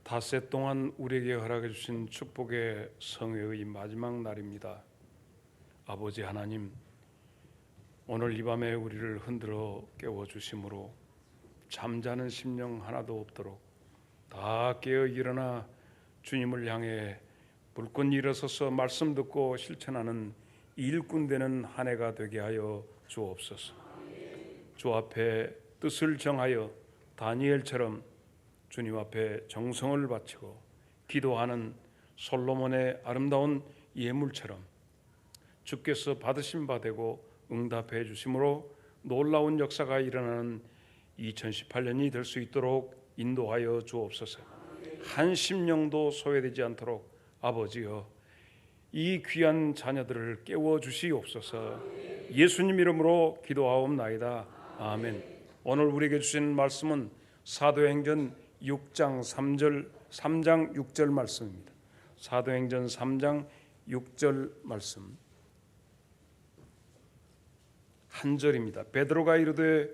닷새 동안 우리에게 허락해 주신 축복의 성회의 마지막 날입니다. 아버지 하나님, 오늘 이 밤에 우리를 흔들어 깨워주심으로 잠자는 심령 하나도 없도록 다 깨어 일어나 주님을 향해 불끈 일어서서 말씀 듣고 실천하는 일꾼 되는 한 해가 되게 하여 주옵소서. 주 앞에 뜻을 정하여 다니엘처럼 주님 앞에 정성을 바치고 기도하는 솔로몬의 아름다운 예물처럼 주께서 받으신 바 되고 응답해 주심으로 놀라운 역사가 일어나는 2018년이 될 수 있도록 인도하여 주옵소서. 한 심령도 소외되지 않도록 아버지여 이 귀한 자녀들을 깨워 주시옵소서. 예수님 이름으로 기도하옵나이다. 아멘. 오늘 우리에게 주신 말씀은 사도행전 6장 3장 6절 말씀입니다. 사도행전 3장 6절 말씀 한 절입니다. 베드로가 이르되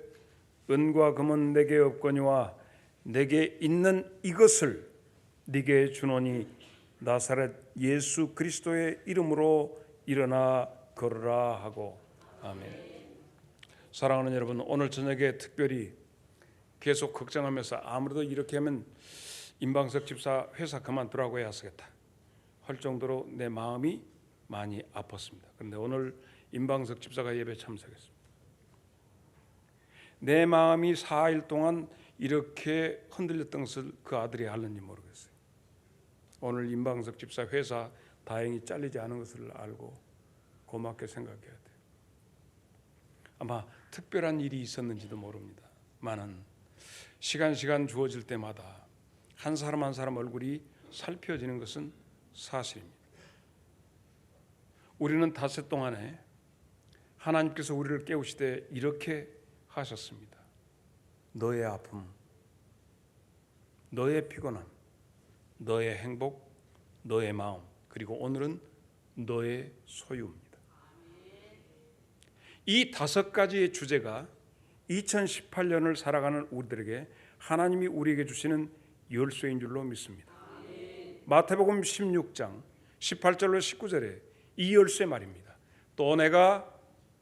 은과 금은 내게 없거니와 내게 있는 이것을 네게 주노니 나사렛 예수 그리스도의 이름으로 일어나 걸으라 하고. 아멘. 사랑하는 여러분, 오늘 저녁에 특별히 계속 걱정하면서 아무래도 이렇게 하면 임방석 집사 회사 그만두라고 해야 하겠다 할 정도로 내 마음이 많이 아팠습니다. 그런데 오늘 임방석 집사가 예배 참석했습니다. 내 마음이 4일 동안 이렇게 흔들렸던 것을 그 아들이 알는지 모르겠어요. 오늘 임방석 집사 회사 다행히 잘리지 않은 것을 알고 고맙게 생각해야 돼요. 아마 특별한 일이 있었는지도 모릅니다. 많은 시간 주어질 때마다 한 사람 한 사람 얼굴이 살펴지는 것은 사실입니다. 우리는 닷새 동안에 하나님께서 우리를 깨우시되 이렇게 하셨습니다. 너의 아픔, 너의 피곤함, 너의 행복, 너의 마음, 그리고 오늘은 너의 소유입니다. 이 5가지의 주제가 2018년을 살아가는 우리들에게 하나님이 우리에게 주시는 열쇠인 줄로 믿습니다. 마태복음 16장 18절로 19절에 이 열쇠 말입니다. 또 내가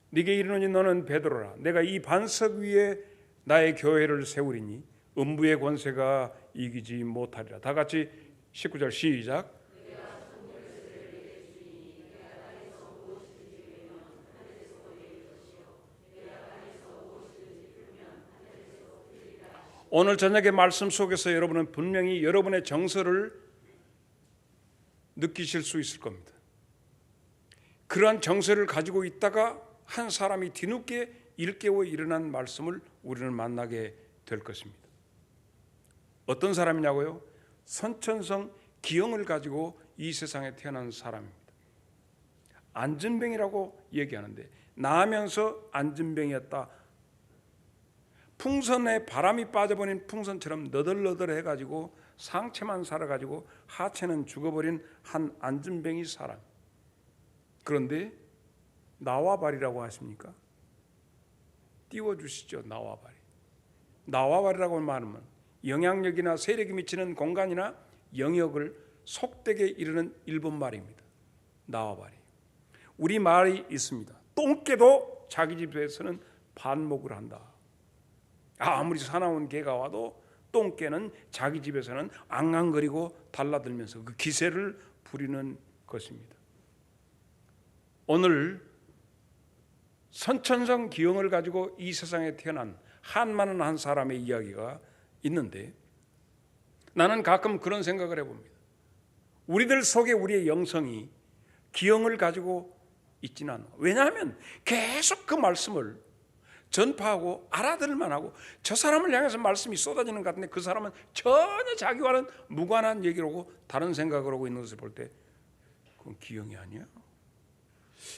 네게 이르노니 너는 베드로라. 내가 이 반석 위에 나의 교회를 세우리니 음부의 권세가 이기지 못하리라. 다 같이 19절 시작. 오늘 저녁의 말씀 속에서 여러분은 분명히 여러분의 정서를 느끼실 수 있을 겁니다. 그러한 정서를 가지고 있다가 한 사람이 뒤늦게 일깨워 일어난 말씀을 우리는 만나게 될 것입니다. 어떤 사람이냐고요? 선천성 기형을 가지고 이 세상에 태어난 사람입니다. 안진뱅이라고 얘기하는데 나면서 안진뱅이였다. 풍선에 바람이 빠져버린 풍선처럼 너덜너덜해가지고 상체만 살아가지고 하체는 죽어버린 한 안진뱅이 사람. 그런데 나와바리라고 하십니까? 띄워주시죠. 나와바리. 나와바리라고 말하면 영향력이나 세력이 미치는 공간이나 영역을 속되게 이르는 일본 말입니다. 나와바리. 우리 말이 있습니다. 똥개도 자기 집에서는 반목을 한다. 아무리 사나운 개가 와도 똥개는 자기 집에서는 앙앙거리고 달라들면서 그 기세를 부리는 것입니다. 오늘 선천성 기형을 가지고 이 세상에 태어난 한많은 한 사람의 이야기가 있는데 나는 가끔 그런 생각을 해봅니다. 우리들 속에 우리의 영성이 기형을 가지고 있지는 않아. 왜냐하면 계속 그 말씀을 전파하고 알아들을만 하고 저 사람을 향해서 말씀이 쏟아지는 것 같은데 그 사람은 전혀 자기와는 무관한 얘기를 하고 다른 생각을 하고 있는 것을 볼 때 그건 기형이 아니야?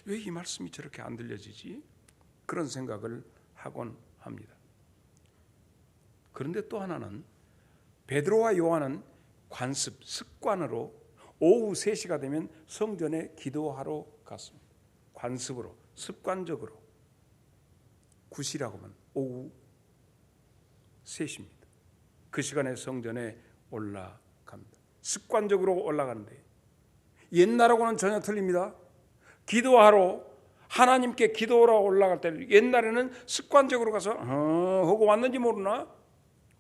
왜 이 말씀이 저렇게 안 들려지지? 그런 생각을 하곤 합니다. 그런데 또 하나는 베드로와 요한은 관습, 습관으로 오후 3시가 되면 성전에 기도하러 갔습니다. 관습으로, 습관적으로. 9시라고 하면 오후 3시입니다. 그 시간에 성전에 올라갑니다. 습관적으로 올라가는데 옛날하고는 전혀 틀립니다. 기도하러 하나님께 기도하러 올라갈 때 옛날에는 습관적으로 가서 하고 왔는지 모르나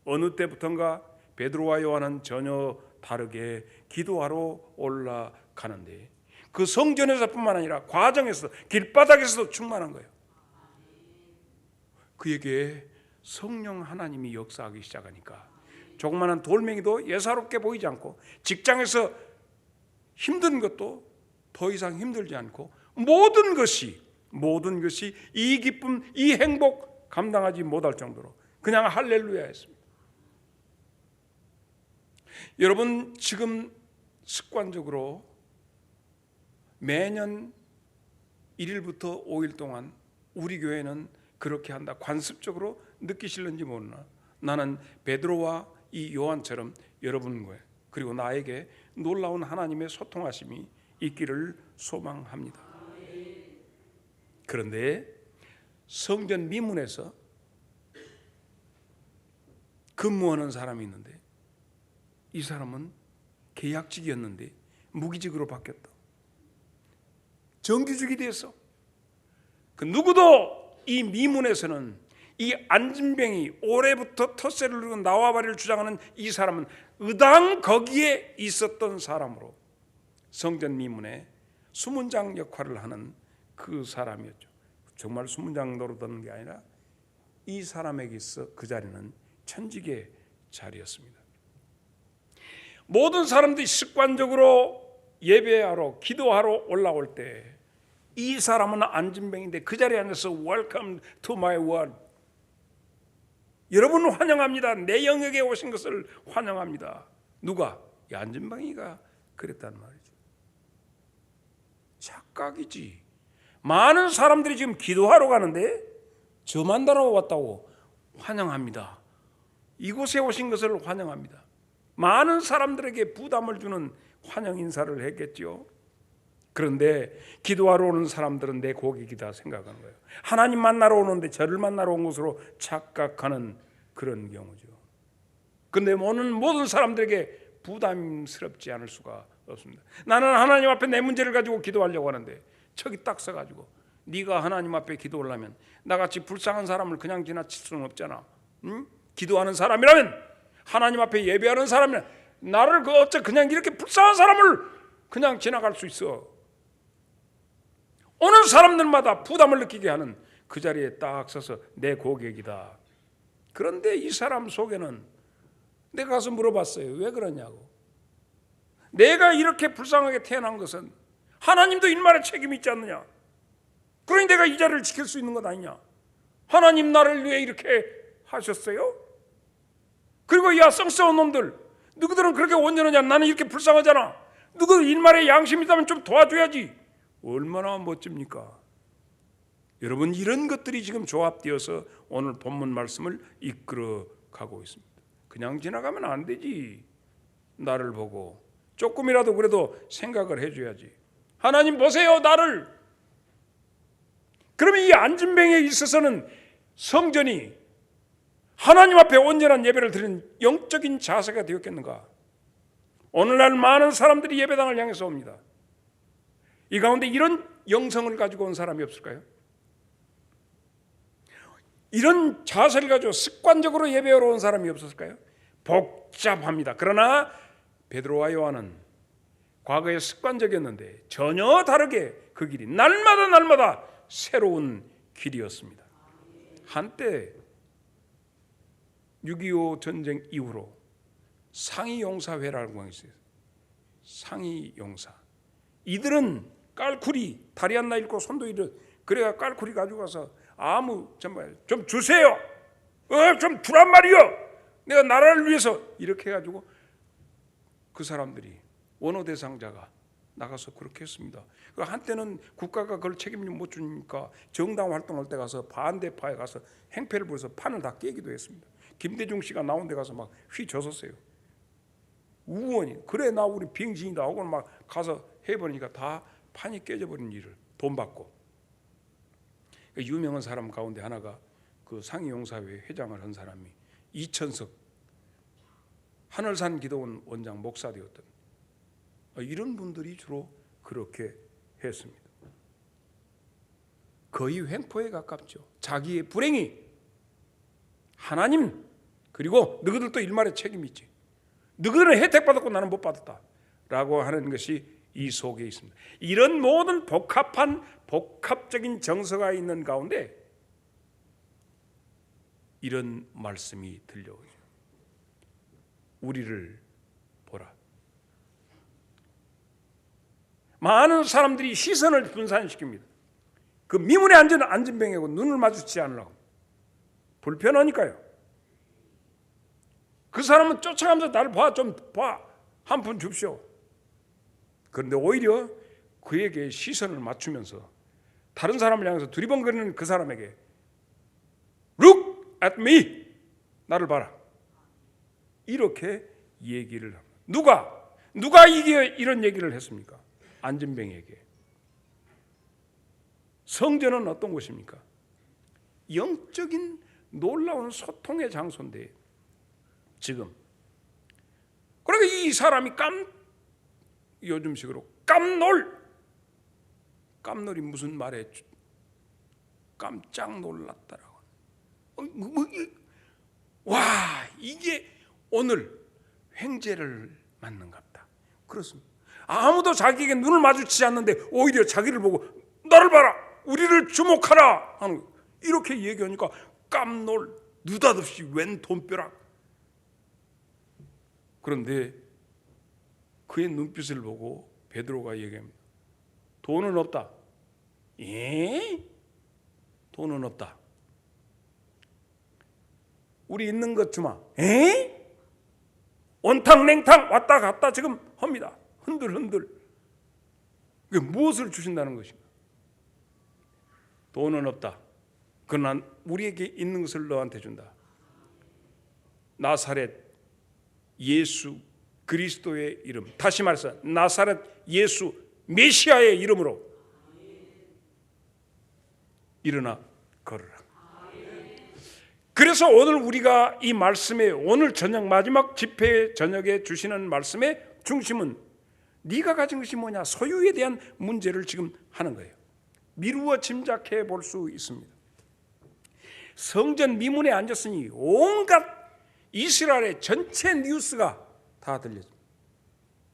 어느 때부턴가 베드로와 요한은 전혀 다르게 기도하러 올라가는데 그 성전에서뿐만 아니라 과정에서 길바닥에서도 충만한 거예요. 그에게 성령 하나님이 역사하기 시작하니까 조그마한 돌멩이도 예사롭게 보이지 않고 직장에서 힘든 것도 더 이상 힘들지 않고 모든 것이 이 기쁨, 이 행복 감당하지 못할 정도로 그냥 할렐루야 했습니다. 여러분 지금 습관적으로 매년 1일부터 5일 동안 우리 교회는 그렇게 한다 관습적으로 느끼실는지 모르나 나는 베드로와 이 요한처럼 여러분과 그리고 나에게 놀라운 하나님의 소통하심이 있기를 소망합니다. 그런데 성전 미문에서 근무하는 사람이 있는데 이 사람은 계약직이었는데 무기직으로 바뀌었다. 정규직이 됐어. 그 누구도 이 미문에서는 이 안진뱅이 올해부터 텃세를 누르고 나와바리를 주장하는 이 사람은 의당 거기에 있었던 사람으로 성전 미문에 수문장 역할을 하는 그 사람이었죠. 정말 수문장 노릇하는 게 아니라 이 사람에게 있어 그 자리는 천직의 자리였습니다. 모든 사람들이 습관적으로 예배하러 기도하러 올라올 때 이 사람은 안진뱅인데 그 자리에 앉아서 Welcome to my world. 여러분 환영합니다. 내 영역에 오신 것을 환영합니다. 누가? 이 안진뱅이가 그랬단 말이죠. 착각이지. 많은 사람들이 지금 기도하러 가는데 저 만나러 왔다고 환영합니다. 이곳에 오신 것을 환영합니다. 많은 사람들에게 부담을 주는 환영 인사를 했겠죠. 그런데 기도하러 오는 사람들은 내 고객이다 생각하는 거예요. 하나님 만나러 오는데 저를 만나러 온 것으로 착각하는 그런 경우죠. 그런데 모든 사람들에게 부담스럽지 않을 수가 없습니다. 나는 하나님 앞에 내 문제를 가지고 기도하려고 하는데 척이 딱 서가지고 네가 하나님 앞에 기도하려면 나같이 불쌍한 사람을 그냥 지나칠 수는 없잖아. 응? 기도하는 사람이라면 하나님 앞에 예배하는 사람이라면 나를 어째 그냥 이렇게 불쌍한 사람을 그냥 지나갈 수 있어. 오는 사람들마다 부담을 느끼게 하는 그 자리에 딱 서서 내 고객이다. 그런데 이 사람 속에는 내가 가서 물어봤어요. 왜 그러냐고. 내가 이렇게 불쌍하게 태어난 것은 하나님도 일말의 책임이 있지 않느냐. 그러니 내가 이 자리를 지킬 수 있는 것 아니냐. 하나님 나를 위해 이렇게 하셨어요. 그리고 야 썽싸운 놈들 누구들은 그렇게 온전하냐. 나는 이렇게 불쌍하잖아. 누구 일말의 양심이 있다면 좀 도와줘야지. 얼마나 멋집니까? 여러분 이런 것들이 지금 조합되어서 오늘 본문 말씀을 이끌어 가고 있습니다. 그냥 지나가면 안 되지. 나를 보고 조금이라도 그래도 생각을 해줘야지. 하나님 보세요 나를. 그러면 이 안진뱅이에 있어서는 성전이 하나님 앞에 온전한 예배를 드리는 영적인 자세가 되었겠는가. 오늘날 많은 사람들이 예배당을 향해서 옵니다. 이 가운데 이런 영성을 가지고 온 사람이 없을까요? 이런 자세를 가지고 습관적으로 예배하러 온 사람이 없었을까요? 복잡합니다. 그러나 베드로와 요한은 과거에 습관적이었는데 전혀 다르게 그 길이 날마다 새로운 길이었습니다. 한때 6.25 전쟁 이후로 상위용사회라고 있어요. 상위용사. 이들은 깔쿠리 다리 하나 잃고 손도 잃어 그래야 깔쿠리 가지고 가서 정말 좀 주세요. 좀 두란 말이요. 내가 나라를 위해서 이렇게 해가지고 그 사람들이 원호 대상자가 나가서 그렇게 했습니다. 한때는 국가가 그걸 책임을 못 주니까 정당 활동할 때 가서 반대파에 가서 행패를 부려서 판을 다 깨기도 했습니다. 김대중 씨가 나온 데 가서 막 휘저었어요. 우원이 그래 나 우리 병신이다 하고 막 가서 해버리니까 다 판이 깨져버린 일을 돈 받고. 유명한 사람 가운데 하나가 그 상위용사회 회장을 한 사람이 이천석 하늘산 기도원 원장 목사 되었던 이런 분들이 주로 그렇게 했습니다. 거의 횡포에 가깝죠. 자기의 불행이 하나님 그리고 너희들도 일말의 책임이 있지. 너희들은 혜택 받았고 나는 못 받았다 라고 하는 것이 이 속에 있습니다. 이런 모든 복합적인 정서가 있는 가운데 이런 말씀이 들려오죠. 우리를 보라. 많은 사람들이 시선을 분산시킵니다. 그 미문에 앉은 안진뱅이하고 눈을 마주치지 않으려고. 불편하니까요. 그 사람은 쫓아가면서 나를 봐, 좀 봐, 한 푼 줍시오. 그런데 오히려 그에게 시선을 맞추면서 다른 사람을 향해서 두리번거리는 그 사람에게 Look at me, 나를 봐라. 이렇게 얘기를 합니다. 누가 이게 이런 얘기를 했습니까? 안진뱅이에게. 성전은 어떤 곳입니까? 영적인 놀라운 소통의 장소인데 지금 그러니까 이 사람이 요즘식으로 깜놀이 무슨 말에 깜짝 놀랐다라고. 와, 이게 오늘 횡재를 맞는갑다. 그렇습니다. 아무도 자기에게 눈을 마주치지 않는데 오히려 자기를 보고 나를 봐라, 우리를 주목하라 하는 거예요. 이렇게 얘기하니까 깜놀, 느닷없이 웬 돈벼락. 그런데 그의 눈빛을 보고 베드로가 얘기합니다. 돈은 없다. 예? 돈은 없다. 우리 있는 것 주마. 에? 온탕냉탕 왔다 갔다 지금 합니다. 흔들흔들. 이게 무엇을 주신다는 것인가? 돈은 없다. 그러나 우리에게 있는 것을 너한테 준다. 나사렛 예수 그리스도의 이름, 다시 말해서 나사렛 예수 메시아의 이름으로 일어나 걸으라. 그래서 오늘 우리가 이 말씀에, 오늘 저녁 마지막 집회 저녁에 주시는 말씀의 중심은 네가 가진 것이 뭐냐, 소유에 대한 문제를 지금 하는 거예요. 미루어 짐작해 볼 수 있습니다. 성전 미문에 앉았으니 온갖 이스라엘의 전체 뉴스가 다 들려요.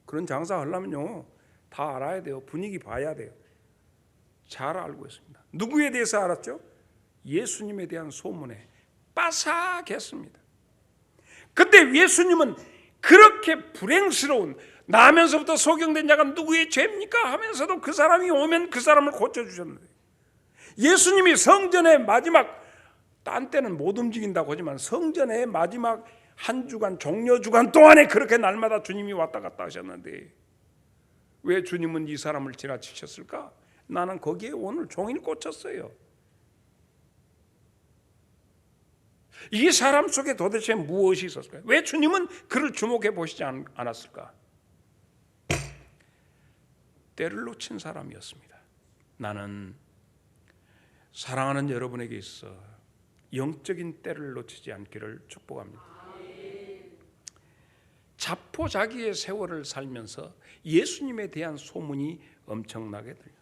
그런 장사 하려면요 다 알아야 돼요. 분위기 봐야 돼요. 잘 알고 있습니다. 누구에 대해서 알았죠? 예수님에 대한 소문에 빠삭했습니다. 그때 예수님은 그렇게 불행스러운, 나면서부터 소경된 자가 누구의 죄입니까 하면서도 그 사람이 오면 그 사람을 고쳐주셨는데, 예수님이 성전의 마지막, 딴 때는 못 움직인다고 하지만 성전의 마지막 한 주간, 종려 주간 동안에 그렇게 날마다 주님이 왔다 갔다 하셨는데 왜 주님은 이 사람을 지나치셨을까? 나는 거기에 오늘 종일 꽂혔어요. 이 사람 속에 도대체 무엇이 있었을까요? 왜 주님은 그를 주목해 보시지 않았을까? 때를 놓친 사람이었습니다. 나는 사랑하는 여러분에게 있어 영적인 때를 놓치지 않기를 축복합니다. 자포자기의 세월을 살면서 예수님에 대한 소문이 엄청나게 들려요.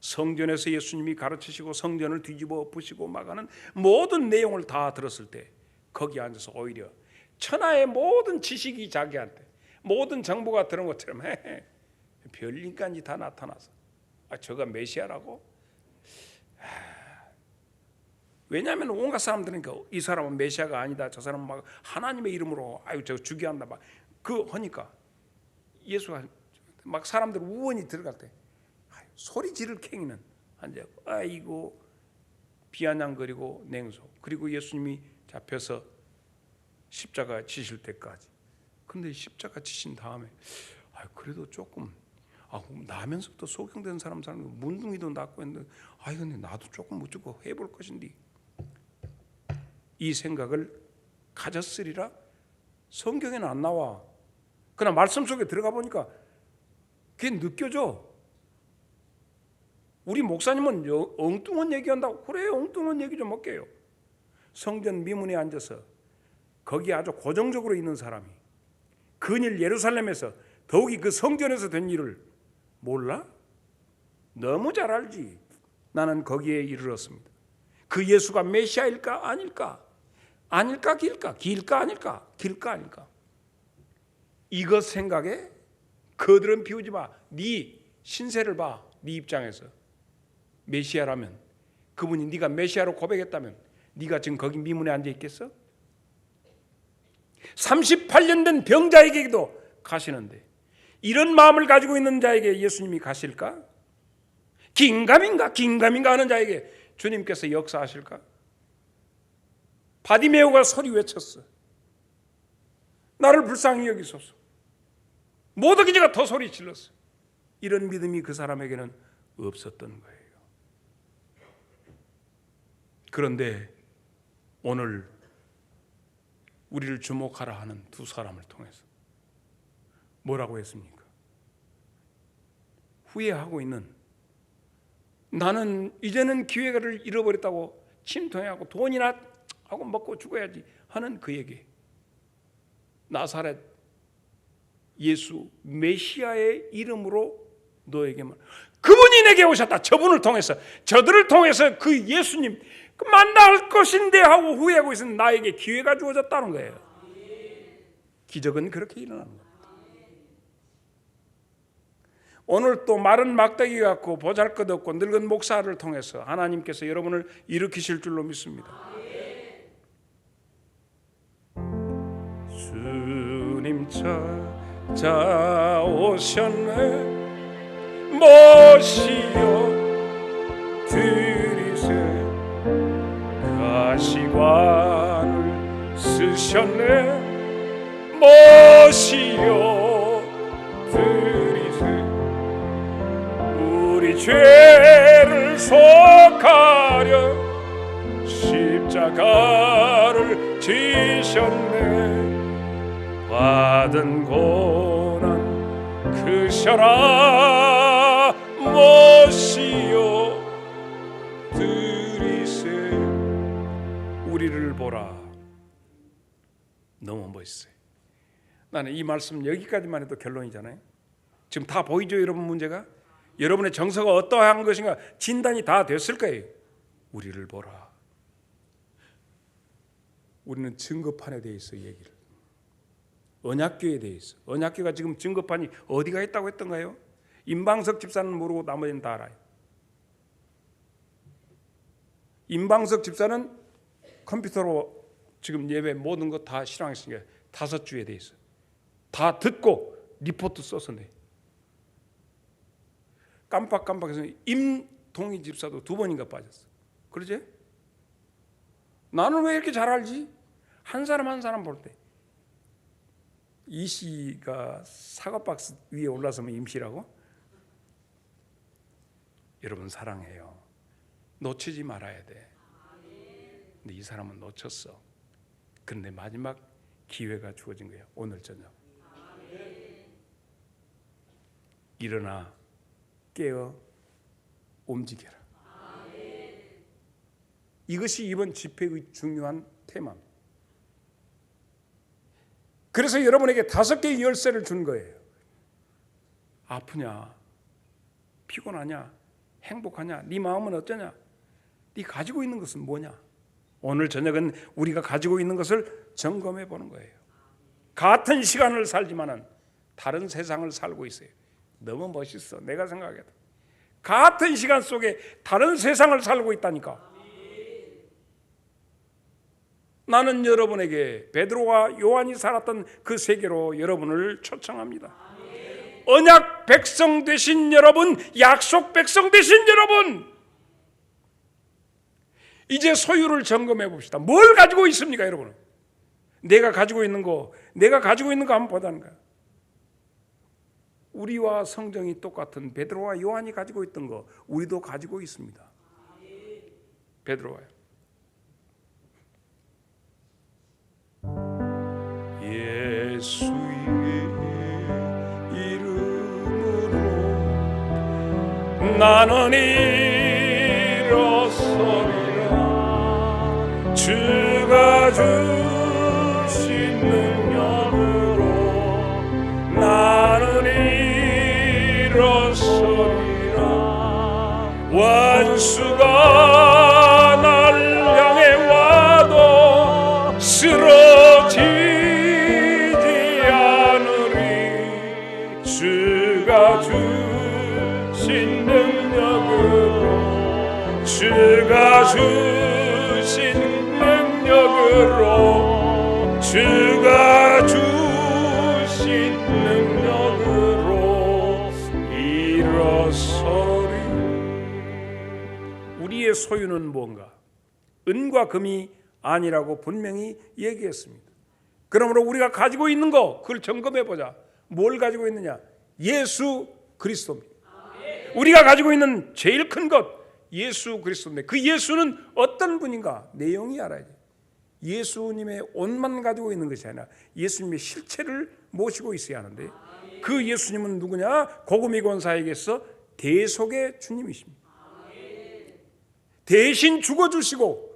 성전에서 예수님이 가르치시고 성전을 뒤집어 엎으시고 막 하는 모든 내용을 다 들었을 때 거기 앉아서 오히려 천하의 모든 지식이 자기한테, 모든 정보가 들은 것처럼 별인간이 다 나타나서 저가 메시아라고? 왜냐하면 온갖 사람들은 이 사람은 메시아가 아니다, 저 사람은 막 하나님의 이름으로 저 죽여한다 막 그 하니까 예수가 막 사람들 우원이 들어갈 때 소리 지를 캥이는 앉아 아이고 비아냥거리고 냉소. 그리고 예수님이 잡혀서 십자가 지실 때까지. 근데 십자가 지신 다음에 그래도 조금 나면서부터 소경된 사람 문둥이도 낳고 했는데 근데 나도 조금 무조건 해볼 것인데 이 생각을 가졌으리라. 성경에는 안 나와. 그러나 말씀 속에 들어가 보니까 그게 느껴져. 우리 목사님은 엉뚱한 얘기한다고. 그래, 엉뚱한 얘기 좀 할게요. 성전 미문에 앉아서 거기 아주 고정적으로 있는 사람이 근일 예루살렘에서 더욱이 그 성전에서 된 일을 몰라? 너무 잘 알지. 나는 거기에 이르렀습니다. 그 예수가 메시아일까 아닐까? 아닐까 길까? 길까 아닐까? 길까 아닐까? 이것 생각에 그들은 비우지 마. 네 신세를 봐. 네 입장에서 메시아라면, 그분이 네가 메시아로 고백했다면 네가 지금 거기 미문에 앉아 있겠어? 38년 된 병자에게도 가시는데 이런 마음을 가지고 있는 자에게 예수님이 가실까? 긴가민가 하는 자에게 주님께서 역사하실까? 바디메오가 소리 외쳤어. 나를 불쌍히 여기소서. 못 어기지가 더 소리 질렀어. 이런 믿음이 그 사람에게는 없었던 거예요. 그런데 오늘 우리를 주목하라 하는 두 사람을 통해서 뭐라고 했습니까? 후회하고 있는, 나는 이제는 기회를 잃어버렸다고 침통해하고 돈이나 하고 먹고 죽어야지 하는 그에게 나사렛 예수 메시아의 이름으로 너에게만, 그분이 내게 오셨다. 저분을 통해서, 저들을 통해서 그 예수님 만날 것인데 하고 후회하고 있는 나에게 기회가 주어졌다는 거예요. 기적은 그렇게 일어나는 겁니다. 오늘 또 마른 막대기 같고 보잘것없고 늙은 목사를 통해서 하나님께서 여러분을 일으키실 줄로 믿습니다. 주님 찾아오셨네. 모시어 들이세 가시관을 쓰셨네. 모시어 들이세 우리 죄를 속하려 십자가를 지셨네. 받은 고난 크셔라. 모시어 들이세 우리를 보라. 너무 멋있어요. 나는 이 말씀 여기까지만 해도 결론이잖아요. 지금 다 보이죠, 여러분? 문제가 여러분의 정서가 어떠한 것인가 진단이 다 됐을 거예요. 우리를 보라. 우리는 증거판에 대해서 얘기를, 언약궤에 대해서, 언약궤가 지금 증거판이 어디가 있다고 했던가요? 임방석 집사는 모르고 나머지는 다 알아요. 임방석 집사는 컴퓨터로 지금 예배 모든 거 다 실황했으니까 5주에 대해서 다 듣고 리포트 써서 내. 깜빡해서 임동희 집사도 2번인가 빠졌어. 그러지? 나는 왜 이렇게 잘 알지? 한 사람 한 사람 볼 때 이씨가 사과박스 위에 올라서면 임씨라고? 여러분 사랑해요. 놓치지 말아야 돼. 근데 이 사람은 놓쳤어. 그런데 마지막 기회가 주어진 거예요. 오늘 저녁. 일어나 깨어 움직여라. 이것이 이번 집회의 중요한 테마입니다. 그래서 여러분에게 5개의 열쇠를 준 거예요. 아프냐? 피곤하냐? 행복하냐? 네 마음은 어쩌냐? 네 가지고 있는 것은 뭐냐? 오늘 저녁은 우리가 가지고 있는 것을 점검해 보는 거예요. 같은 시간을 살지만은 다른 세상을 살고 있어요. 너무 멋있어. 내가 생각해도 같은 시간 속에 다른 세상을 살고 있다니까. 나는 여러분에게 베드로와 요한이 살았던 그 세계로 여러분을 초청합니다. 언약 백성 되신 여러분, 약속 백성 되신 여러분, 이제 소유를 점검해 봅시다. 뭘 가지고 있습니까, 여러분? 내가 가지고 있는 거 한번 보자는 거야. 우리와 성정이 똑같은 베드로와 요한이 가지고 있던 거 우리도 가지고 있습니다. 베드로와요. 예수의 이름으로 나는 일어서리라. 주가 주신 능력으로 나는 원수가 날 향해 와도 쓰러지지 않으리. 주가 주신 능력으로, 주가 주신 능력으로, 주가 주신 능력으로 일어서리. 우리의 소유는 뭔가? 은과 금이 아니라고 분명히 얘기했습니다. 그러므로 우리가 가지고 있는 거, 그걸 점검해 보자. 뭘 가지고 있느냐? 예수 그리스도입니다. 우리가 가지고 있는 제일 큰 것, 예수 그리스도인데 그 예수는 어떤 분인가? 내용이 알아야 돼요. 예수님의 옷만 가지고 있는 것이 아니라 예수님의 실체를 모시고 있어야 하는데, 그 예수님은 누구냐? 고금이 권사에게서 대속의 주님이십니다. 대신 죽어주시고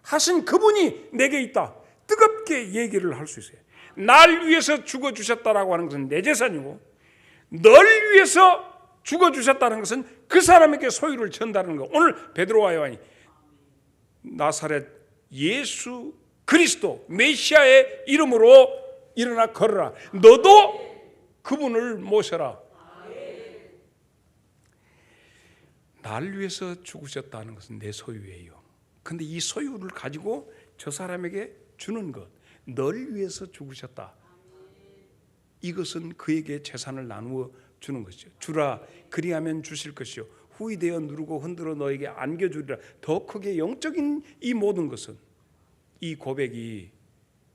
하신 그분이 내게 있다, 뜨겁게 얘기를 할 수 있어요. 날 위해서 죽어주셨다라고 하는 것은 내 재산이고, 널 위해서 죽어주셨다는 것은 그 사람에게 소유를 전달하는 거. 오늘 베드로와 요한이 나사렛 예수 그리스도 메시아의 이름으로 일어나 걸어라. 너도 그분을 모셔라. 날 위해서 죽으셨다는 것은 내 소유예요. 근데 이 소유를 가지고 저 사람에게 주는 것, 널 위해서 죽으셨다. 이것은 그에게 재산을 나누어 주는 것이죠. 주라, 그리하면 주실 것이요 후히 되어 누르고 흔들어 너에게 안겨주리라. 더 크게 영적인 이 모든 것은, 이 고백이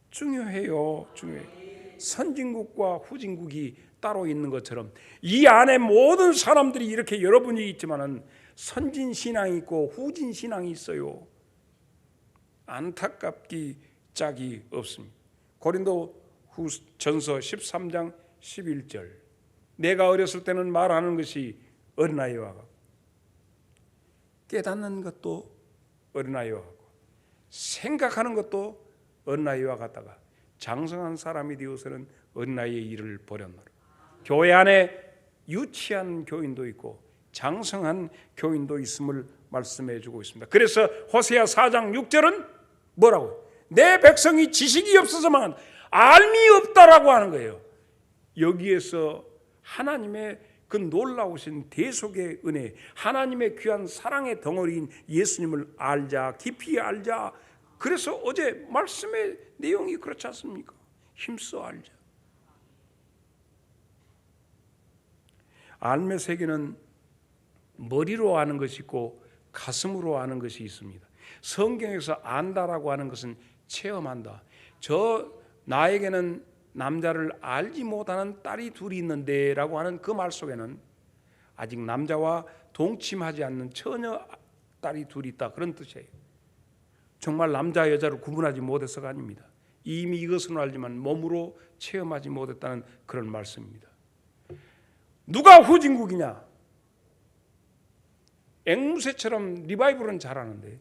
중요해요. 중요해요. 선진국과 후진국이 따로 있는 것처럼 이 안에 모든 사람들이 이렇게 여러분이 있지만은 선진 신앙이 있고 후진 신앙이 있어요. 안타깝기 짝이 없습니다. 고린도 전서 13장 11절. 내가 어렸을 때는 말하는 것이 어린아이와 같고 깨닫는 것도 어린아이와 같고 생각하는 것도 어린아이와 같다가 장성한 사람이 되어서는 어린아이의 일을 버렸노라. 교회 안에 유치한 교인도 있고 장성한 교인도 있음을 말씀해 주고 있습니다. 그래서 호세아 4장 6절은 뭐라고? 내 백성이 지식이 없어서만 알미 없다라고 하는 거예요. 여기에서 하나님의 그 놀라우신 대속의 은혜, 하나님의 귀한 사랑의 덩어리인 예수님을 알자, 깊이 알자. 그래서 어제 말씀의 내용이 그렇지 않습니까? 힘써 알자. 알매 세계는 머리로 아는 것이 있고 가슴으로 아는 것이 있습니다. 성경에서 안다라고 하는 것은 체험한다. 나에게는 남자를 알지 못하는 딸이 둘이 있는데 라고 하는 그 말 속에는 아직 남자와 동침하지 않는 처녀 딸이 둘이 있다, 그런 뜻이에요. 정말 남자 여자를 구분하지 못해서가 아닙니다. 이미 이것은 알지만 몸으로 체험하지 못했다는 그런 말씀입니다. 누가 후진국이냐? 앵무새처럼 리바이벌은 잘하는데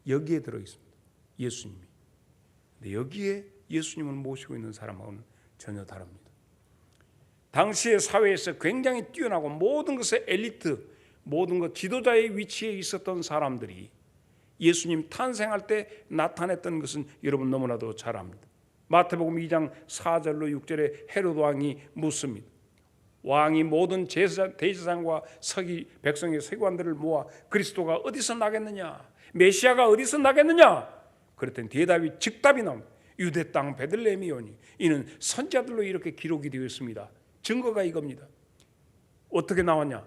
여기에 들어있습니다. 예수님이. 근데 여기에 예수님을 모시고 있는 사람하고는 전혀 다릅니다. 당시의 사회에서 굉장히 뛰어나고 모든 것의 엘리트, 모든 것 지도자의 위치에 있었던 사람들이 예수님 탄생할 때 나타냈던 것은 여러분 너무나도 잘 압니다. 마태복음 2장 4절로 6절에 헤롯 왕이 묻습니다. 왕이 모든 대제사장과 백성의 서기관들을 모아 그리스도가 어디서 나겠느냐, 메시아가 어디서 나겠느냐, 그랬더니 대답이 즉답이 나옵니다. 유대 땅 베들레헴이오니 이는 선지자들로 이렇게 기록이 되어 있습니다. 증거가 이겁니다. 어떻게 나왔냐?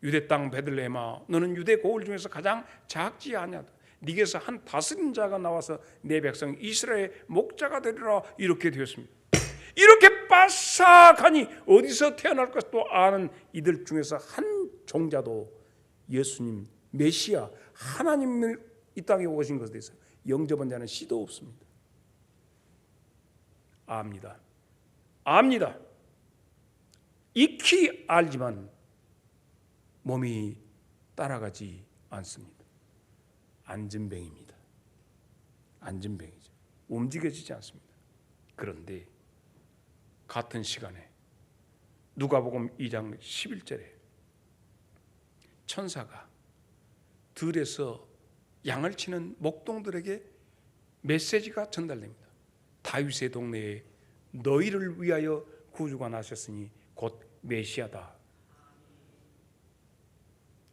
유대 땅 베들레헴아, 너는 유대 고을 중에서 가장 작지 아니하다. 네게서 한 다스린 자가 나와서 내 백성 이스라엘의 목자가 되리라. 이렇게 되었습니다. 이렇게 빠삭하니 어디서 태어날 것도 아는 이들 중에서 한 종자도 예수님 메시아 하나님을 이 땅에 오신 것에 대해서 영접한 자는 씨도 없습니다. 압니다. 익히 알지만 몸이 따라가지 않습니다. 안진뱅입니다. 안진뱅이죠. 움직여지지 않습니다. 그런데 같은 시간에 누가복음 2장 11절에 천사가 들에서 양을 치는 목동들에게 메시지가 전달됩니다. 다윗의 동네에 너희를 위하여 구주가 나셨으니 곧 메시아다.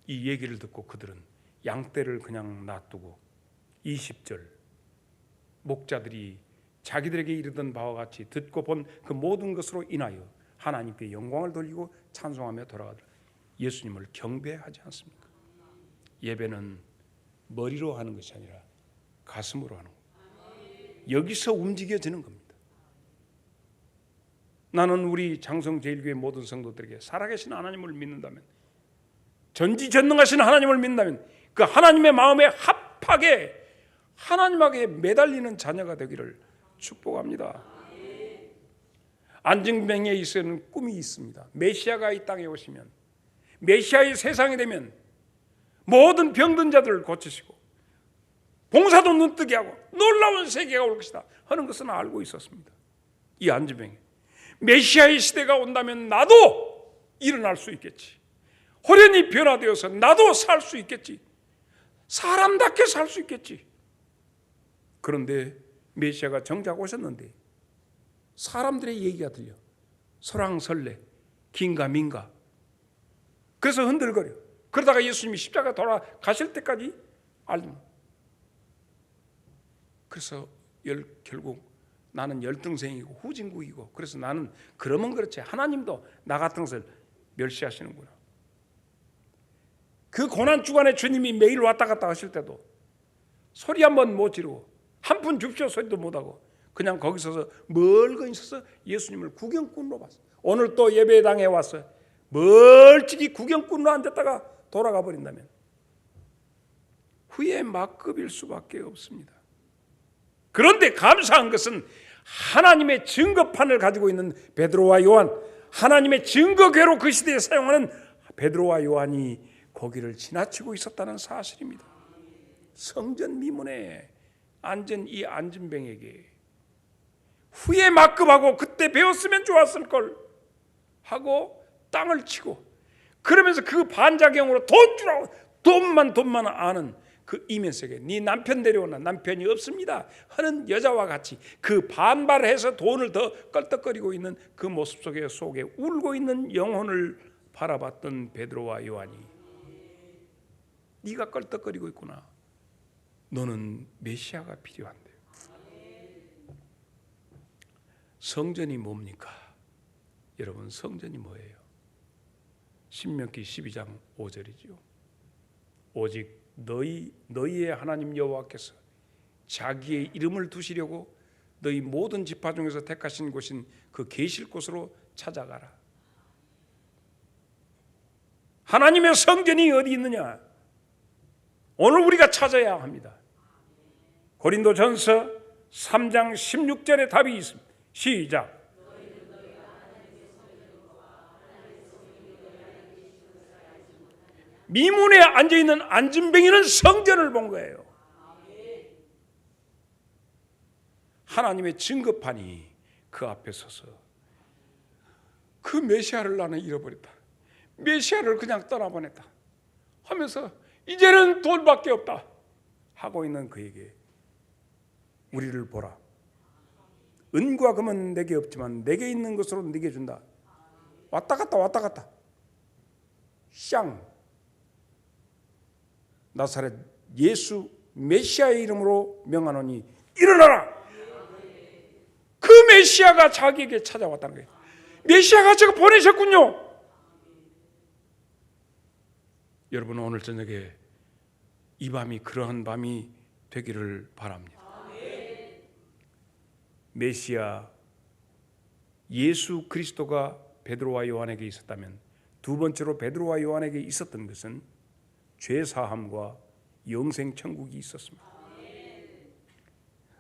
이 얘기를 듣고 그들은 양떼를 그냥 놔두고 20절 목자들이 자기들에게 이르던 바와 같이 듣고 본 그 모든 것으로 인하여 하나님께 영광을 돌리고 찬송하며 돌아가더라. 예수님을 경배하지 않습니까? 예배는 머리로 하는 것이 아니라 가슴으로 하는 겁니다. 여기서 움직여지는 겁니다. 나는 우리 장성제일교회 모든 성도들에게 살아계신 하나님을 믿는다면, 전지전능하신 하나님을 믿는다면 그 하나님의 마음에 합하게 하나님에게 매달리는 자녀가 되기를 축복합니다. 안진뱅이에 있어는 꿈이 있습니다. 메시아가 이 땅에 오시면, 메시아의 세상이 되면 모든 병든 자들을 고치시고 봉사도 눈뜨게 하고 놀라운 세계가 올 것이다 하는 것은 알고 있었습니다. 이 안진뱅이, 메시아의 시대가 온다면 나도 일어날 수 있겠지, 호련히 변화되어서 나도 살 수 있겠지, 사람답게 살 수 있겠지. 그런데 메시아가 정작 오셨는데 사람들의 얘기가 들려. 설왕설래, 긴가민가. 그래서 흔들거려. 그러다가 예수님이 십자가 돌아가실 때까지 알면, 그래서 결국 나는 열등생이고 후진국이고, 그래서 나는 그러면 그렇지 하나님도 나 같은 것을 멸시하시는구나. 그 고난 주간에 주님이 매일 왔다 갔다 하실 때도 소리 한번 못 지르고 한 푼 줍쇼 소리도 못하고 그냥 거기 서서 멀거니 서서 예수님을 구경꾼으로 봤어. 오늘 또 예배당에 와서 멀찍이 구경꾼으로 앉았다가 돌아가 버린다면 후에 막급일 수밖에 없습니다. 그런데 감사한 것은 하나님의 증거판을 가지고 있는 베드로와 요한, 하나님의 증거궤로 그 시대에 사용하는 베드로와 요한이 거기를 지나치고 있었다는 사실입니다. 성전 미문에 앉은 이 안진뱅에게 후에 막급하고 그때 배웠으면 좋았을 걸 하고 땅을 치고, 그러면서 그 반작용으로 돈 주라고 돈만 아는 그 이면석에 네 남편 데려오나 남편이 없습니다 하는 여자와 같이 그 반발해서 돈을 더 껄떡거리고 있는 그 모습 속에 울고 있는 영혼을 바라봤던 베드로와 요한이, 네가 껄떡거리고 있구나. 너는 메시아가 필요한데. 성전이 뭡니까? 여러분, 성전이 뭐예요? 신명기 12장 5절이죠. 오직 너희의 하나님 여호와께서 자기의 이름을 두시려고 너희 모든 지파 중에서 택하신 곳인 그 계실 곳으로 찾아가라. 하나님의 성전이 어디 있느냐? 오늘 우리가 찾아야 합니다. 고린도전서 3장 16절에 답이 있습니다. 시작. 미문에 앉아있는 안진뱅이는 성전을 본 거예요. 하나님의 증거판이 그 앞에 서서 그 메시아를 나는 잃어버렸다, 메시아를 그냥 떠나보냈다 하면서 이제는 돈밖에 없다 하고 있는 그에게 우리를 보라. 은과 금은 내게 없지만 내게 있는 것으로 네게 준다. 왔다 갔다 쌍 나사렛 예수 메시아의 이름으로 명하노니 일어나라. 그 메시아가 자기에게 찾아왔다는 거예요. 메시아가 저거 보내셨군요. 여러분, 오늘 저녁에 이 밤이 그러한 밤이 되기를 바랍니다. 메시아 예수 그리스도가 베드로와 요한에게 있었다면, 두 번째로 베드로와 요한에게 있었던 것은 죄사함과 영생 천국이 있었습니다.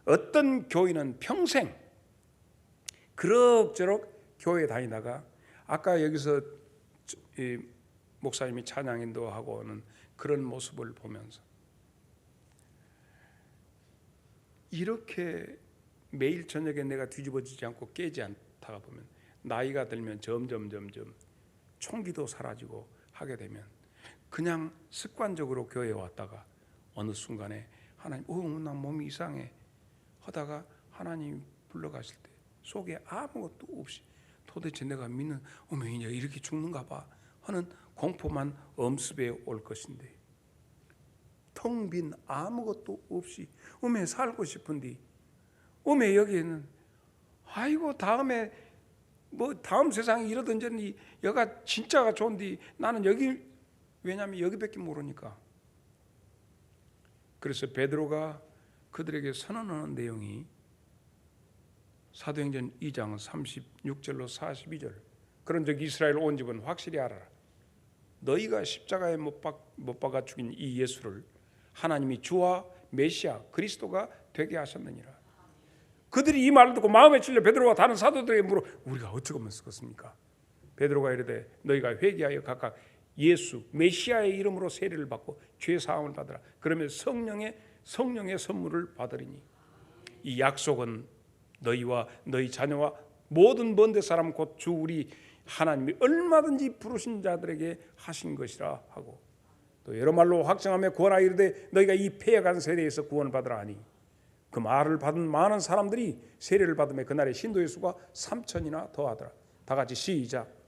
어떤 교인은 평생 그럭저럭 교회 다니다가 아까 여기서 목사님이 찬양 인도하고는 그런 모습을 보면서 이렇게 매일 저녁에 내가 뒤집어지지 않고 깨지 않다가 보면 나이가 들면 점점 총기도 사라지고 하게 되면 그냥 습관적으로 교회에 왔다가 어느 순간에 하나님, 나 몸이 이상해 하다가 하나님 불러가실 때 속에 아무것도 없이 도대체 내가 믿는 이제 이렇게 죽는가 봐 하는 공포만 엄습해 올 것인데, 텅 빈 아무것도 없이 살고 싶은데 여기에는 아이고 다음에 다음 세상에 이러든지 여가 진짜가 좋은데 나는 여기, 왜냐하면 여기밖에 모르니까. 그래서 베드로가 그들에게 선언하는 내용이 사도행전 2장 36절로 42절. 그런 적 이스라엘 온 집은 확실히 알아라. 너희가 십자가에 못 박아 죽인 이 예수를 하나님이 주와 메시아 그리스도가 되게 하셨느니라. 그들이 이 말을 듣고 마음에 찔려 베드로와 다른 사도들에게 물어, 우리가 어찌 하면 쓰겠습니까? 베드로가 이르되 너희가 회개하여 각각 예수 메시아의 이름으로 세례를 받고 죄 사함을 받으라. 그러면 성령의 선물을 받으리니 이 약속은 너희와 너희 자녀와 모든 먼 데 사람 곧 주 우리 하나님이 얼마든지 부르신 자들에게 하신 것이라 하고, 또 여러 말로 확정하며 구원하여 이르되 너희가 이 패해간 세대에서 구원을 받으라 하니, 그 말을 받은 많은 사람들이 세례를 받으며 그날의 신도의 수가 3,000이나 더하더라. 다 같이 시작.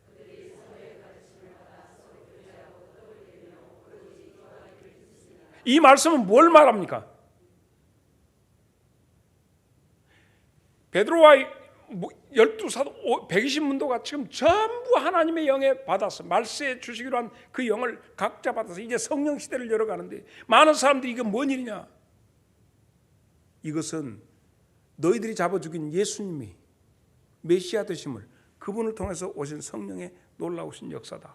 이 말씀은 뭘 말합니까? 베드로와 12사도 120문도가 지금 전부 하나님의 영에 받아서 말세 주시기로 한 그 영을 각자 받아서 이제 성령 시대를 열어가는데, 많은 사람들이 이게 뭔 일이냐? 이것은 너희들이 잡아 죽인 예수님이 메시아 되심을, 그분을 통해서 오신 성령의 놀라우신 역사다.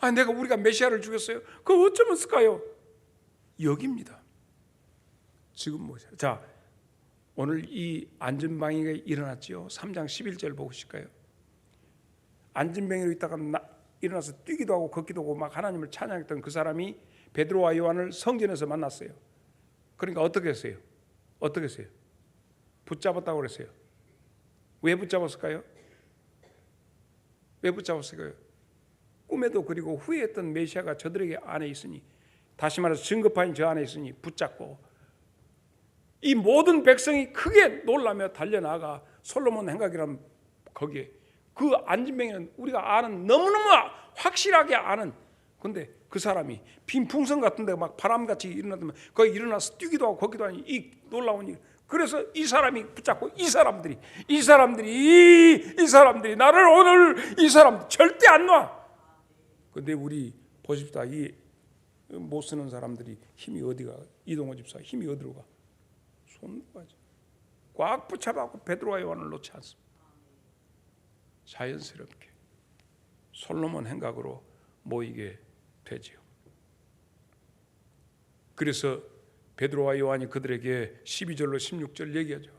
우리가 메시아를 죽였어요? 그거 어쩌면 쓸까요? 여기입니다. 지금 뭐죠? 자, 오늘 이 안전방위가 일어났지요. 3장 11절 보실까요? 안전뱅이로 있다가 일어나서 뛰기도 하고 걷기도 하고 막 하나님을 찬양했던 그 사람이 베드로와 요한을 성전에서 만났어요. 그러니까 어떻게 했어요? 붙잡았다고 그랬어요. 왜 붙잡았을까요? 꿈에도 그리고 후회했던 메시아가 저들에게 안에 있으니, 다시 말해서 증거파인 저 안에 있으니 붙잡고, 이 모든 백성이 크게 놀라며 달려나가 솔로몬 행각이라는 거기에, 그 안진뱅이는 우리가 아는, 너무너무 확실하게 아는, 근데 그 사람이 빈 풍선 같은 데 막 바람같이 일어나면 거기 일어나서 뛰기도 하고 걷기도 하니 이 놀라운 일. 그래서 이 사람이 붙잡고 이 사람들이 나를 오늘 이 사람 절대 안 놔. 근데 우리 보십시다. 이 못 쓰는 사람들이 힘이 어디가, 이동호 집사 힘이 어디로 가? 손으로 가죠. 꽉 붙잡아갖고 베드로와 요한을 놓지 않습니다. 자연스럽게 솔로몬 행각으로 모이게 되지요. 그래서 베드로와 요한이 그들에게 12절로 16절 얘기하죠.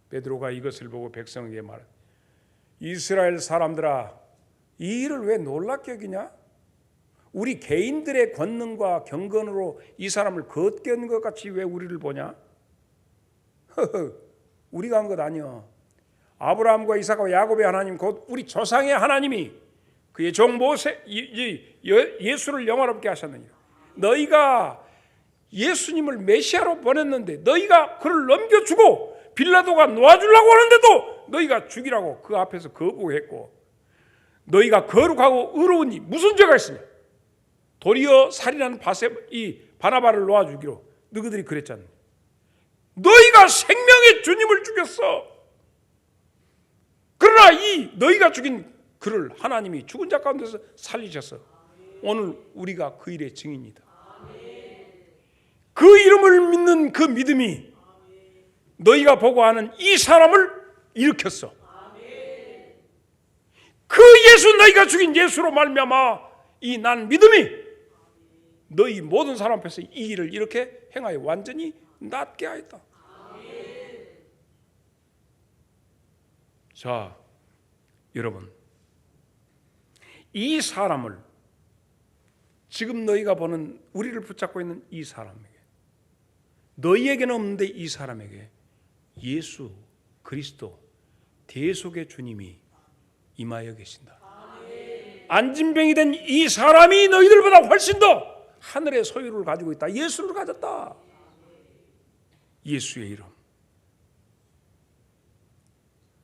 베드로가 이것을 보고 백성에게 말하되, 이스라엘 사람들아, 이 일을 왜 놀랍게 여기냐? 우리 개인들의 권능과 경건으로 이 사람을 걷게 한 것 같이 왜 우리를 보냐? 우리가 한 것 아니야. 아브라함과 이삭과 야곱의 하나님, 곧 우리 조상의 하나님이 그의 종 모세 예수를 영화롭게 하셨느니라. 너희가 예수님을 메시아로 보냈는데 너희가 그를 넘겨주고 빌라도가 놓아주려고 하는데도 너희가 죽이라고 그 앞에서 거부했고, 너희가 거룩하고 의로우니 무슨 죄가 있으냐? 도리어 살인한 이 바나바를 놓아주기로 너희들이 그랬잖아. 너희가 생명의 주님을 죽였어. 그러나 이 너희가 죽인 그를 하나님이 죽은 자 가운데서 살리셨어. 오늘 우리가 그 일의 증인이다. 그 이름을 믿는 그 믿음이 너희가 보고 아는 이 사람을 일으켰어. 그 예수, 너희가 죽인 예수로 말미암아 이 난 믿음이 너희 모든 사람 앞에서 이 일을 이렇게 행하여 완전히 낫게 하였다. 자, 여러분, 이 사람을, 지금 너희가 보는 우리를 붙잡고 있는 이 사람에게, 너희에게는 없는데 이 사람에게 예수 그리스도 대속의 주님이 임하여 계신다. 안진병이 된 이 사람이 너희들보다 훨씬 더 하늘의 소유를 가지고 있다. 예수를 가졌다. 예수의 이름.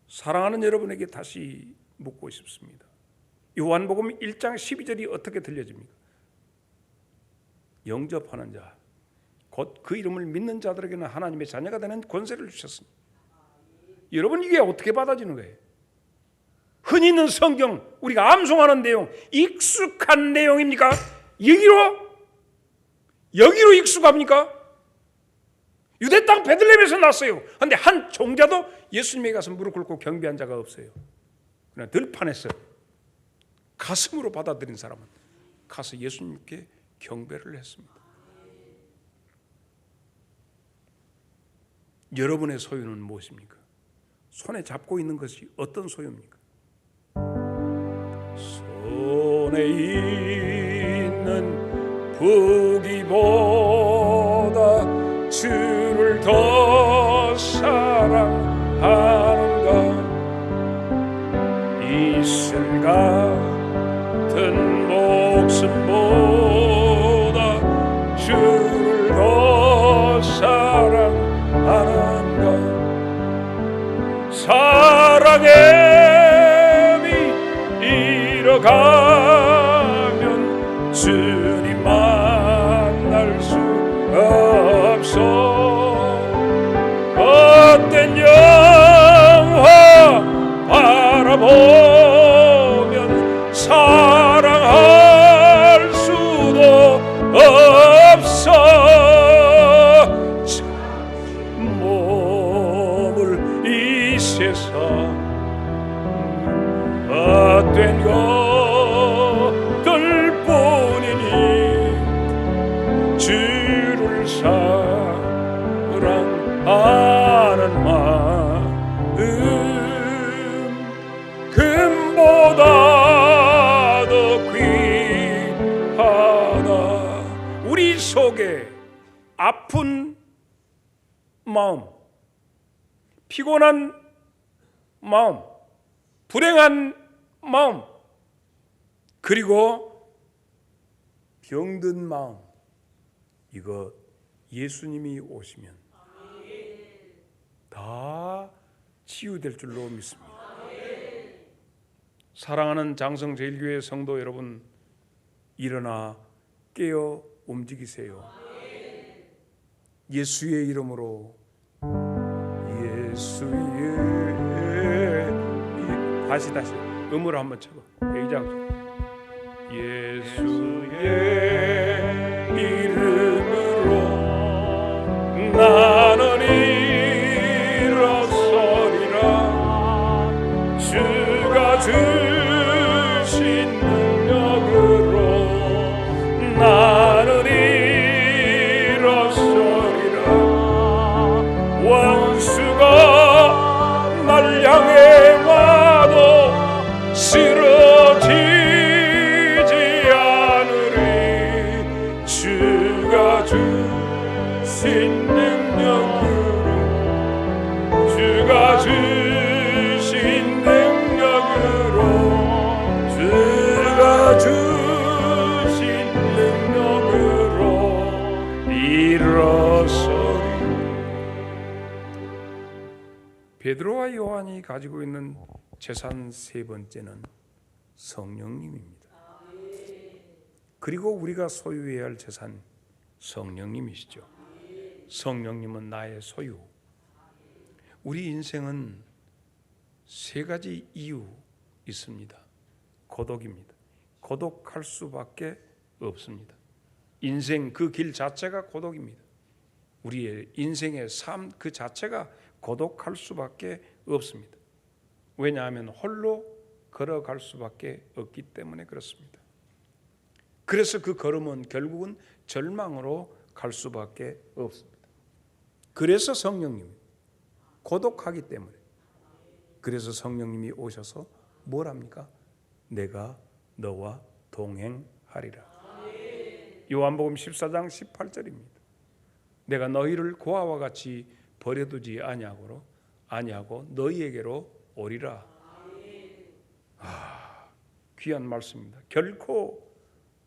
사랑하는 여러분에게 다시 묻고 싶습니다. 요한복음 1장 12절이 어떻게 들려집니까? 영접하는 자, 곧 그 이름을 믿는 자들에게는 하나님의 자녀가 되는 권세를 주셨습니다. 여러분, 이게 어떻게 받아지는 거예요? 흔히 있는 성경, 우리가 암송하는 내용, 익숙한 내용입니까? 여기로 익숙합니까? 유대 땅 베들레헴에서 났어요. 그런데 한 종자도 예수님에게 가서 무릎 꿇고 경배한 자가 없어요. 그러나 들판에서 가슴으로 받아들인 사람은 가서 예수님께 경배를 했습니다. 여러분의 소유는 무엇입니까? 손에 잡고 있는 것이 어떤 소유입니까? 손에 있는 부귀보다 주를 더 사랑하는가? 이슬 같은 목숨보다 주를 더 사랑하는가? 사랑의 미 잃어가면 주님 만날 수 없어. 헛된 영화 바라보면 사랑할 수도 없어. 몸을 이 세상 헛된 것들 뿐이니 주를 사랑하는 마음 금보다 더 귀하다. 우리 속에 아픈 마음, 피곤한 마음, 불행한 마음, 그리고 병든 마음, 이거 예수님이 오시면 다 치유될 줄로 믿습니다. 사랑하는 장성제일교회 성도 여러분, 일어나 깨어 움직이세요. 예수의 이름으로, 다시 음으로 한번 쳐봐. 회장. 예수의 이름으로 나는 일어서리라. 주가 주신 능력으로 나는 일어서리라. 원수가 날 향해 와도 쓰러지지 않으리. 주가 주신 능력으로, 주가 주신 능력으로, 주가 주신 능력으로 일어서리. 베드로와 요한이 가지고 있는 재산 세 번째는 성령님입니다. 그리고 우리가 소유해야 할 재산, 성령님이시죠. 성령님은 나의 소유. 우리 인생은 세 가지 이유 있습니다. 고독입니다. 고독할 수밖에 없습니다. 인생 그 길 자체가 고독입니다. 우리의 인생의 삶 그 자체가 고독할 수밖에 없습니다. 왜냐하면 홀로 걸어갈 수밖에 없기 때문에 그렇습니다. 그래서 그 걸음은 결국은 절망으로 갈 수밖에 없습니다. 그래서 성령님이 고독하기 때문에, 그래서 성령님이 오셔서 뭘 합니까? 내가 너와 동행하리라. 요한복음 14장 18절입니다. 내가 너희를 고아와 같이 버려두지 아니하고 너희에게로 오리라. 귀한 말씀입니다. 결코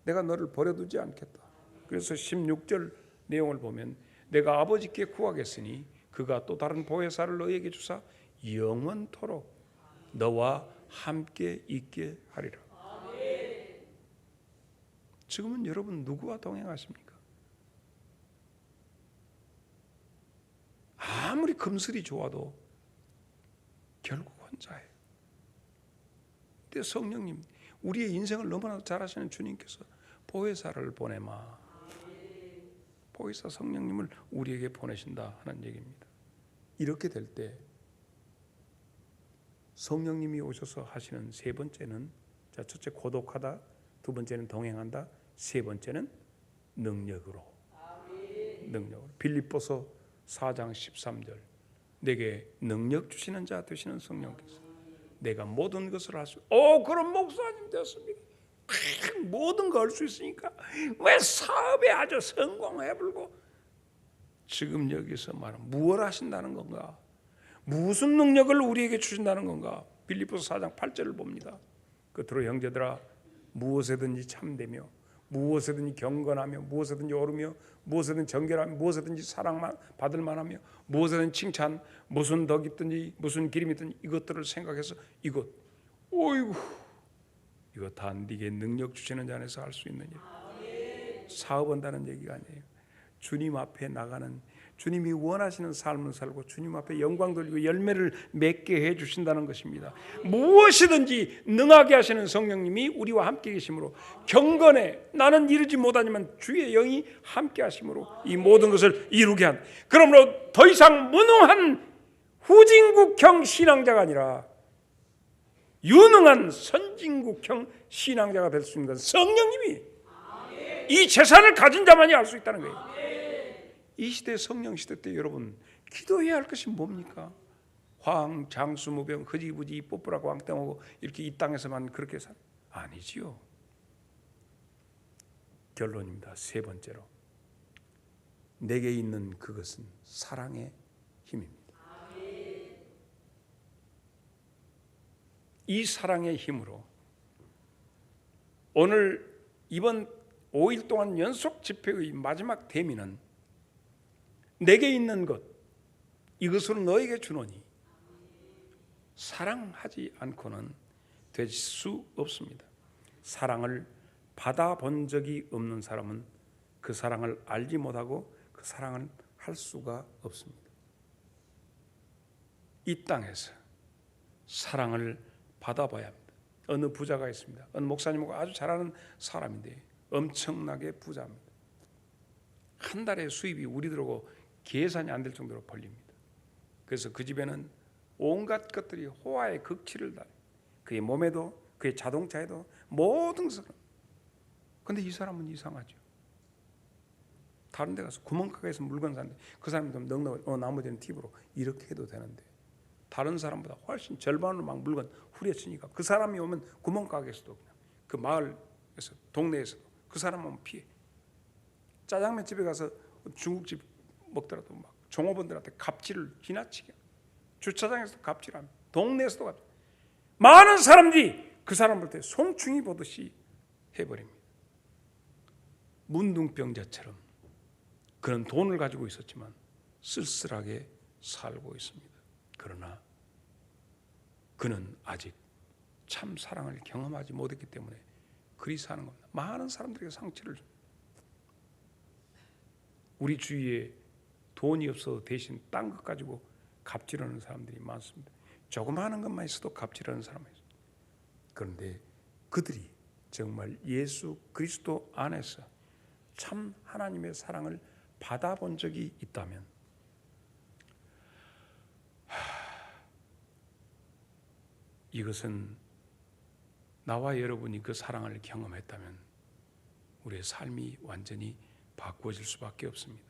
내가 너를 버려두지 않겠다. 그래서 16절 내용을 보면 내가 아버지께 구하겠으니 그가 또 다른 보혜사를 너에게 주사 영원토록 너와 함께 있게 하리라. 지금은 여러분 누구와 동행하십니까? 아무리 금슬이 좋아도 결국 혼자예요. 근데 성령님, 우리의 인생을 너무나도 잘 아시는 주님께서 보혜사를 보내마. 보혜사 성령님을 우리에게 보내신다 하는 얘기입니다. 이렇게 될 때 성령님이 오셔서 하시는 세 번째는, 자, 첫째 고독하다, 두 번째는 동행한다, 세 번째는 능력으로. 능력으로. 빌립보서 4장 13절, 내게 능력 주시는 자 되시는 성령께서 내가 모든 것을 할 수. 그런 목사님 되었습니다. 모든 거 할 수 있으니까 왜 사업에 아주 성공해 불고. 지금 여기서 말하면 무엇을 하신다는 건가? 무슨 능력을 우리에게 주신다는 건가? 빌립보서 4장 8절을 봅니다. 끝으로 형제들아, 무엇에든지 참되며 무엇에든지 경건하며 무엇에든지 오르며 무엇에든지 정결하며 무엇에든지 사랑만 받을 만하며 무엇에든지 칭찬, 무슨 덕이 있든지 무슨 기름이 있든지 이것들을 생각해서 이것, 이거 다 네게 능력 주시는 자 안에서 할 수 있는 일. 사업한다는 얘기가 아니에요. 주님 앞에 나가는, 주님이 원하시는 삶을 살고 주님 앞에 영광 돌리고 열매를 맺게 해주신다는 것입니다. 무엇이든지 능하게 하시는 성령님이 우리와 함께 계심으로 경건에 나는 이루지 못하지만 주의 영이 함께 하심으로 이 모든 것을 이루게 한, 그러므로 더 이상 무능한 후진국형 신앙자가 아니라 유능한 선진국형 신앙자가 될 수 있는 것은 성령님이, 이 재산을 가진 자만이 알 수 있다는 거예요. 이 시대, 성령 시대 때 여러분 기도해야 할 것이 뭡니까? 장수무병 흐지부지 뽀뽀라고 왕땅하고 이렇게 이 땅에서만 그렇게 살 아니지요. 결론입니다. 세 번째로, 내게 있는 그것은 사랑의 힘입니다. 이 사랑의 힘으로 오늘 이번 5일 동안 연속 집회의 마지막 대미는 내게 있는 것 이것으로 너에게 주노니 사랑하지 않고는 될 수 없습니다. 사랑을 받아본 적이 없는 사람은 그 사랑을 알지 못하고 그 사랑을 할 수가 없습니다. 이 땅에서 사랑을 받아봐야 합니다. 어느 부자가 있습니다. 어느 목사님하고 아주 잘하는 사람인데 엄청나게 부자입니다. 한 달에 수입이 우리들하고 계산이 안 될 정도로 벌립니다. 그래서 그 집에는 온갖 것들이 호화의 극치를 달아요. 그의 몸에도 그의 자동차에도 모든 것을. 그런데 이 사람은 이상하죠. 다른 데 가서 구멍가게에서 물건 사는데 그 사람이 좀 넉넉하게 나머지는 팁으로 이렇게 해도 되는데 다른 사람보다 훨씬 절반으로 막 물건 후려치니까 그 사람이 오면 구멍가게에서도 그냥 그 마을에서 동네에서도 그 사람 오면 피해. 짜장면 집에 가서 중국집 먹더라도 막 종업원들한테 갑질을 지나치게, 주차장에서도 갑질합니다. 동네에서도 갑질. 많은 사람들이 그 사람 볼 때 송충이 보듯이 해버립니다. 문둥병자처럼 그는 돈을 가지고 있었지만 쓸쓸하게 살고 있습니다. 그러나 그는 아직 참 사랑을 경험하지 못했기 때문에 그리 사는 겁니다. 많은 사람들에게 상처를 줍니다. 우리 주위에 돈이 없어도 대신 딴 것 가지고 갑질하는 사람들이 많습니다. 조그마한 것만 있어도 갑질하는 사람이 있습니다. 그런데 그들이 정말 예수 그리스도 안에서 참 하나님의 사랑을 받아본 적이 있다면 이것은 나와 여러분이 그 사랑을 경험했다면 우리의 삶이 완전히 바꾸어질 수밖에 없습니다.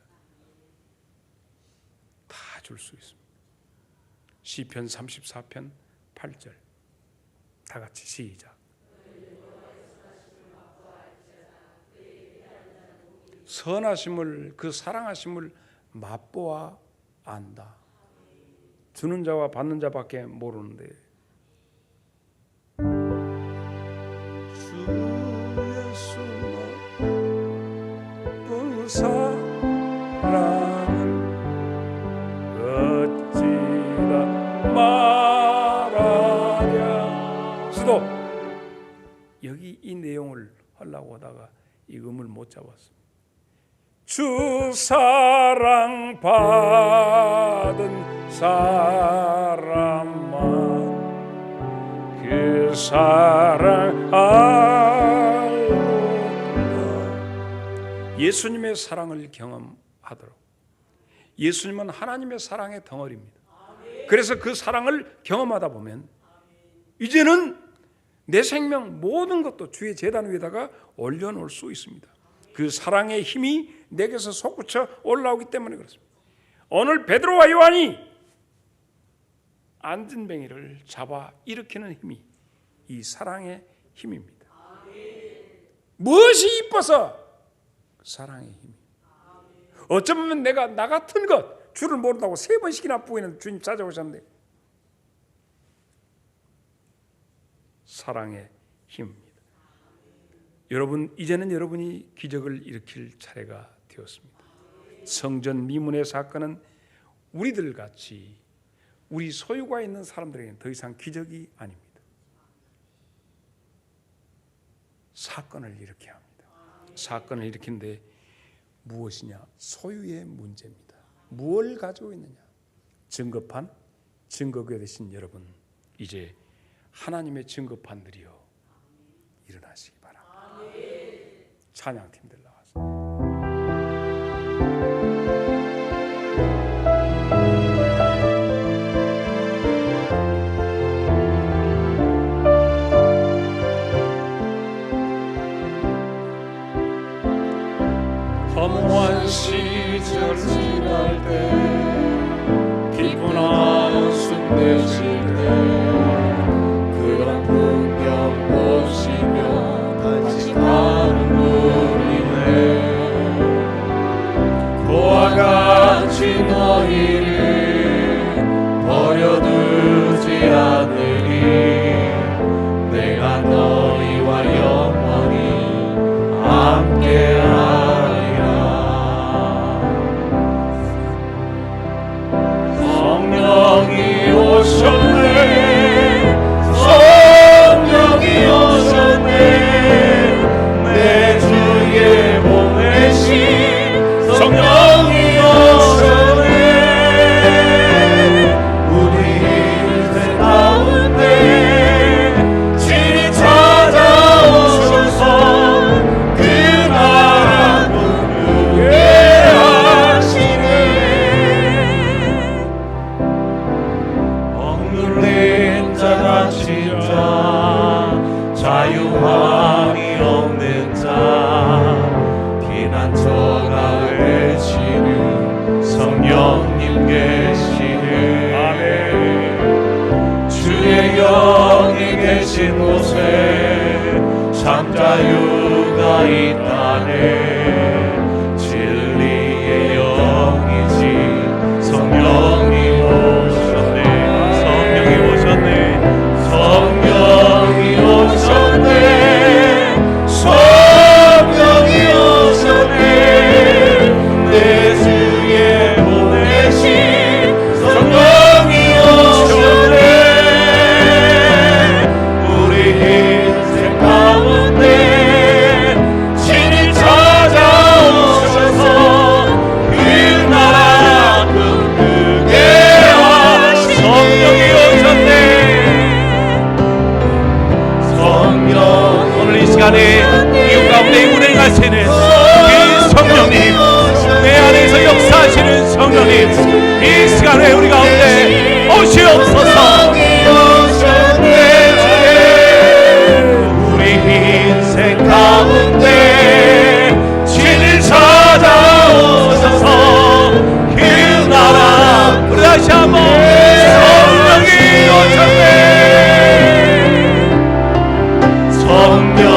다 줄 수 있습니다. 시편 34편 8절 다 같이 시작. 선하심을, 그 사랑하심을 맛보아 안다. 주는 자와 받는 자밖에 모르는데 사랑을 어찌다 말하랴. 수도 여기 이 내용을 하려고 하다가 이 음을 못 잡았습니다. 주 사랑 받은 사람만 그 사랑 알고 예수님의 사랑을 경험하도록. 예수님은 하나님의 사랑의 덩어리입니다. 그래서 그 사랑을 경험하다 보면 이제는 내 생명 모든 것도 주의 제단 위에다가 올려놓을 수 있습니다. 그 사랑의 힘이 내게서 솟구쳐 올라오기 때문에 그렇습니다. 오늘 베드로와 요한이 안진뱅이를 잡아 일으키는 힘이 이 사랑의 힘입니다. 무엇이 이뻐서? 사랑의 힘이. 어쩌면 내가 나 같은 것 주를 모른다고 3번씩이나 부인은 주님 찾아오셨는데 사랑의 힘입니다. 여러분, 이제는 여러분이 기적을 일으킬 차례가 되었습니다. 성전 미문의 사건은 우리들 같이 우리 소유가 있는 사람들에게는 더 이상 기적이 아닙니다. 사건을 일으켜야 합니다. 사건을 일으키는데 무엇이냐? 소유의 문제입니다. 무엇을 가지고 있느냐? 증거판, 증거교회 되신 여러분, 이제 하나님의 증거판들이여 일어나시기 바랍니다. 찬양팀들 나와서 허무한 시절 지날 때 기쁜 한숨 내쉴 때 그런 풍경 보시며 같이 가는 우리네 그와 같이 너희를 버려두지 않으리 내가 너희와 영원히 함께하리라 성령이 오셨네 성령이 오셨네 우리 인생 가운데 친히 찾아오셔서 그 나라 꿈꾸게 하시네 억눌린 자가 진짜 자유함이 없는 자 피난처가 외치는 성령님 계시네 아멘 주의 영이 계신 곳에 참 자유가 있다네 진리의 영이지 성령이 오셨네 성령이 오셨네 성령이 오셨네 성령이 오셨네 내 주에 보내신 성령이 오셨네 우리 인생 가운데 친히 찾아오셔서 그 나라 꿈꾸게 하시니 성령이 오셨네 성령 오늘 이 시간에 이웃 가운데 운행하시는 이 성령님 내 안에서 역사하시는 성령님 이 시간에 우리 가운데 오시옵소서 우리 인생 가운데 친히 찾아오셔서 그 나라 우리 다시 한번 성령이 오셨네 성령